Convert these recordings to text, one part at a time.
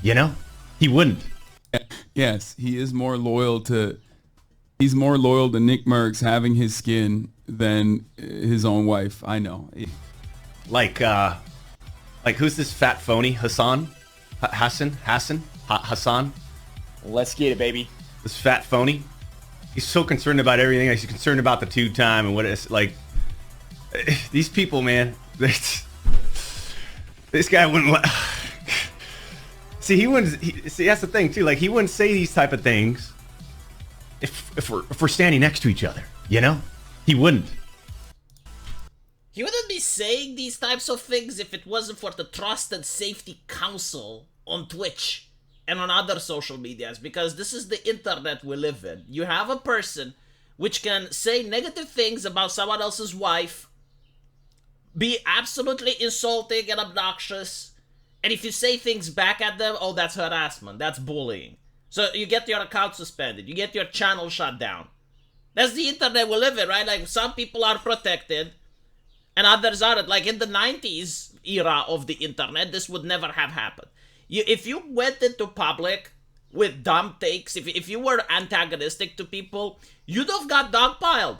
You know? He wouldn't. Yes, he's more loyal to Nick Merckx having his skin than his own wife. I know. Like who's this fat phony? Hassan? Hassan? Let's get it, baby. This fat phony? He's so concerned about everything. He's concerned about the 2-time and what it's like. These people, man. This guy wouldn't let... See, he wouldn't... See, that's the thing, too. Like, he wouldn't say these type of things if we're standing next to each other, you know? He wouldn't. He wouldn't be saying these types of things if it wasn't for the Trust and Safety Council on Twitch and on other social medias, because this is the internet we live in. You have a person which can say negative things about someone else's wife, be absolutely insulting and obnoxious, and if you say things back at them, oh, that's harassment, that's bullying. So you get your account suspended, you get your channel shut down. That's the internet we live in, right? Like, some people are protected and others aren't. Like, in the 90s era of the internet, this would never have happened. If you went into public with dumb takes, if you were antagonistic to people, you'd have got dogpiled.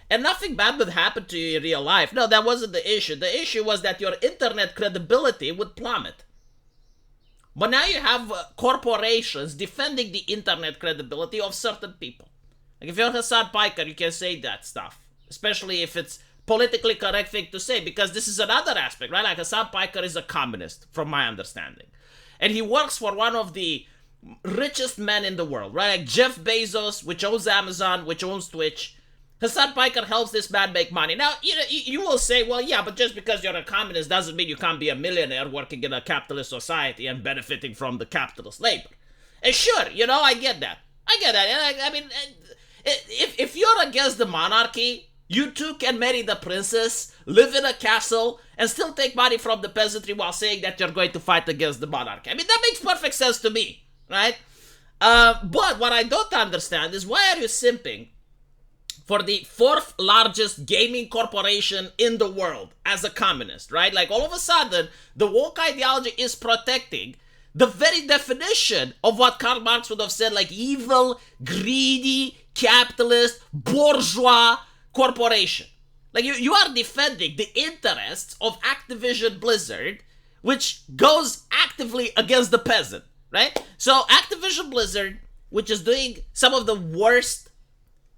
And nothing bad would happen to you in real life. No, that wasn't the issue. The issue was that your internet credibility would plummet. But now you have corporations defending the internet credibility of certain people. Like, if you're Hassan Piker, you can say that stuff. Especially if it's politically correct thing to say, because this is another aspect, right? Like, Hassan Piker is a communist, from my understanding. And he works for one of the richest men in the world, right? Like Jeff Bezos, which owns Amazon, which owns Twitch. Hassan Piker helps this man make money. Now, you will say, well, yeah, but just because you're a communist doesn't mean you can't be a millionaire working in a capitalist society and benefiting from the capitalist labor. And sure, I get that. I mean, if you're against the monarchy, you too can marry the princess, live in a castle, and still take money from the peasantry while saying that you're going to fight against the monarchy. I mean, that makes perfect sense to me, right? But what I don't understand is, why are you simping for the 4th largest gaming corporation in the world as a communist, right? Like, all of a sudden, the woke ideology is protecting the very definition of what Karl Marx would have said, like evil, greedy, capitalist, bourgeois corporation. Like, you are defending the interests of Activision Blizzard, which goes actively against the peasant, right? So Activision Blizzard, which is doing some of the worst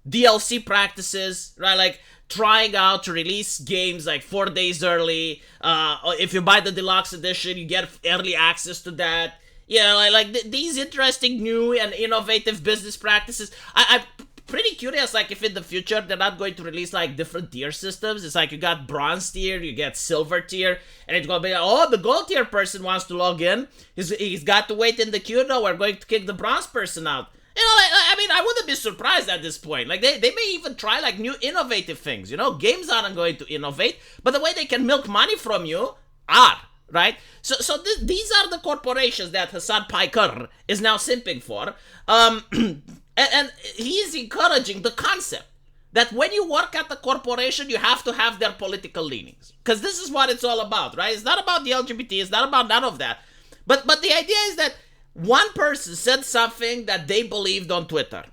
DLC practices, right? Like, trying out to release games like 4 days early. If you buy the deluxe edition, you get early access to that. These interesting new and innovative business practices. I'm pretty curious, like, if in the future they're not going to release like different tier systems. It's like, you got bronze tier, you get silver tier, and it's gonna be, oh, the gold tier person wants to log in, he's got to wait in the queue. No, we're going to kick the bronze person out. I mean, I wouldn't be surprised at this point. Like, they may even try like new innovative things. Games aren't going to innovate, but the way they can milk money from you are, right? So these are the corporations that Hassan Piker is now simping for. And he is encouraging the concept that when you work at the corporation, you have to have their political leanings. Because this is what it's all about, right? It's not about the LGBT, it's not about none of that. But the idea is that one person said something that they believed on Twitter,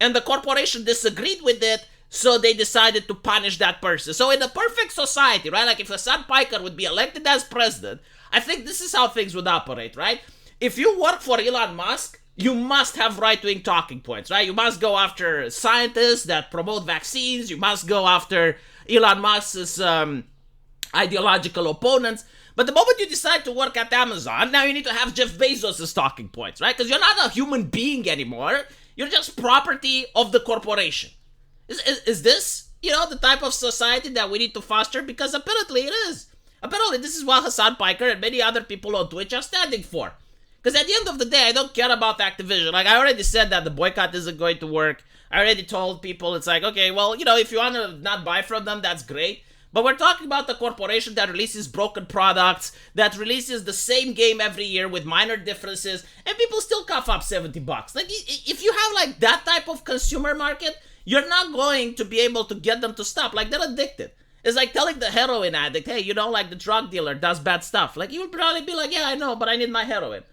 and the corporation disagreed with it, so they decided to punish that person. So in a perfect society, right? Like, if Hassan Piker would be elected as president, I think this is how things would operate, right? If you work for Elon Musk, you must have right-wing talking points, right? You must go after scientists that promote vaccines. You must go after Elon Musk's ideological opponents. But the moment you decide to work at Amazon, now you need to have Jeff Bezos' talking points, right? Because you're not a human being anymore. You're just property of the corporation. Is this, the type of society that we need to foster? Because apparently it is. Apparently this is what Hassan Piker and many other people on Twitch are standing for. Because at the end of the day, I don't care about Activision. Like, I already said that the boycott isn't going to work. I already told people, it's like, okay, well, if you want to not buy from them, that's great. But we're talking about the corporation that releases broken products, that releases the same game every year with minor differences, and people still cough up $70. Like, if you have, like, that type of consumer market, you're not going to be able to get them to stop. Like, they're addicted. It's like telling the heroin addict, hey, like, the drug dealer does bad stuff. Like, he would probably be like, yeah, I know, but I need my heroin.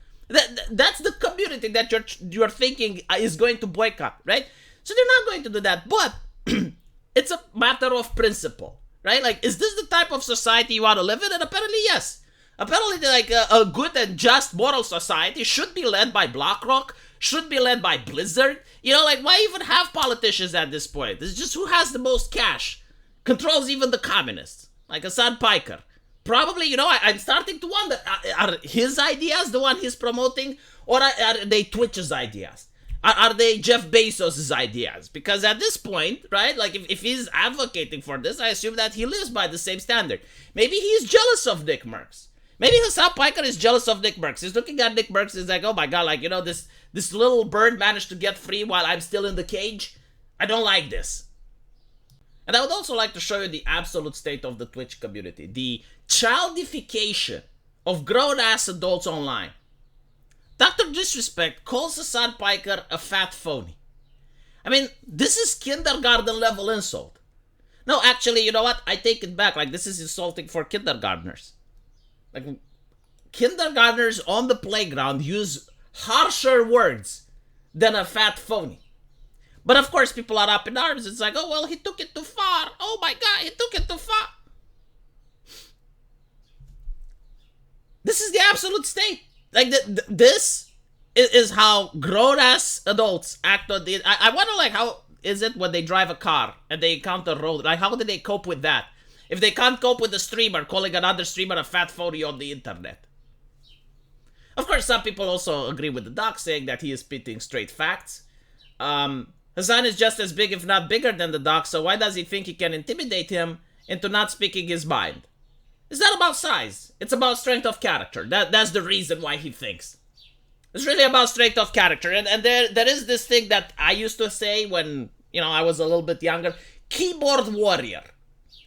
That's the community that you're thinking is going to boycott, right? So they're not going to do that, but it's a matter of principle, right? Like, is this the type of society you want to live in? And apparently, yes. Apparently, like a good and just moral society should be led by BlackRock, should be led by Blizzard. You know, like, why even have politicians at this point? It's just who has the most cash, controls even the communists, like Hassan Piker. Probably, you know, I'm starting to wonder, are his ideas the one he's promoting, or are they Twitch's ideas? Are they Jeff Bezos' ideas? Because at this point, right, like if he's advocating for this, I assume that he lives by the same standard. Maybe he's jealous of Nick Merckx. Maybe Hassan Piker is jealous of Nick Merckx. He's looking at Nick Merckx and is like, oh my god, like, you know, this little bird managed to get free while I'm still in the cage. I don't like this. And I would also like to show you the absolute state of the Twitch community. The childification of grown-ass adults online. Dr. Disrespect calls Hassan Piker a fat phony. I mean, this is kindergarten level insult. No, actually, you know what? I take it back. Like, this is insulting for kindergartners. Like, kindergartners on the playground use harsher words than a fat phony. But of course, people are up in arms. It's like, oh, well, he took it too far. Oh my god, he took it too far. This is the absolute state. Like, this is how grown-ass adults act on the... I wonder, like, how is it when they drive a car and they encounter road? Like, how do they cope with that? If they can't cope with a streamer calling another streamer a fat phony on the internet. Of course, some people also agree with the doc, saying that he is spitting straight facts. Hassan is just as big, if not bigger than the doc, so why does he think he can intimidate him into not speaking his mind? It's not about size. It's about strength of character. That's the reason why he thinks. It's really about strength of character. And there is this thing that I used to say when, you know, I was a little bit younger. Keyboard warrior.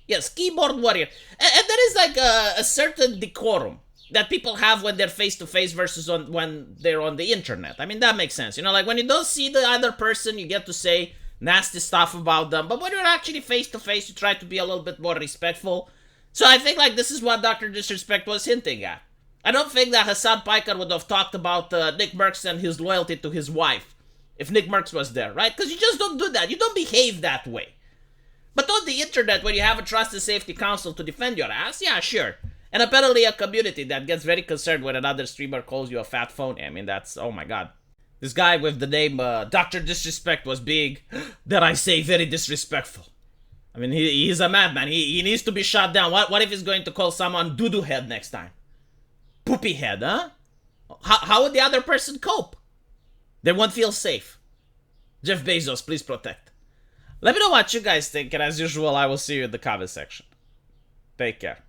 Yes, keyboard warrior. And there is like a certain decorum that people have when they're face-to-face versus when they're on the internet. I mean, that makes sense. You know, like when you don't see the other person, you get to say nasty stuff about them. But when you're actually face-to-face, you try to be a little bit more respectful. So I think like this is what Dr. Disrespect was hinting at. I don't think that Hassan Piker would have talked about Nick Merckx and his loyalty to his wife if Nick Merckx was there, right? Because you just don't do that. You don't behave that way. But on the internet, when you have a trusted safety council to defend your ass, yeah, sure. And apparently a community that gets very concerned when another streamer calls you a fat phony. I mean, that's, oh my god. This guy with the name Dr. Disrespect was being, dare I say, very disrespectful. I mean, he's a madman. He needs to be shot down. What if he's going to call someone doo-doo head next time? Poopy head, huh? How would the other person cope? They won't feel safe. Jeff Bezos, please protect. Let me know what you guys think, and as usual, I will see you in the comment section. Take care.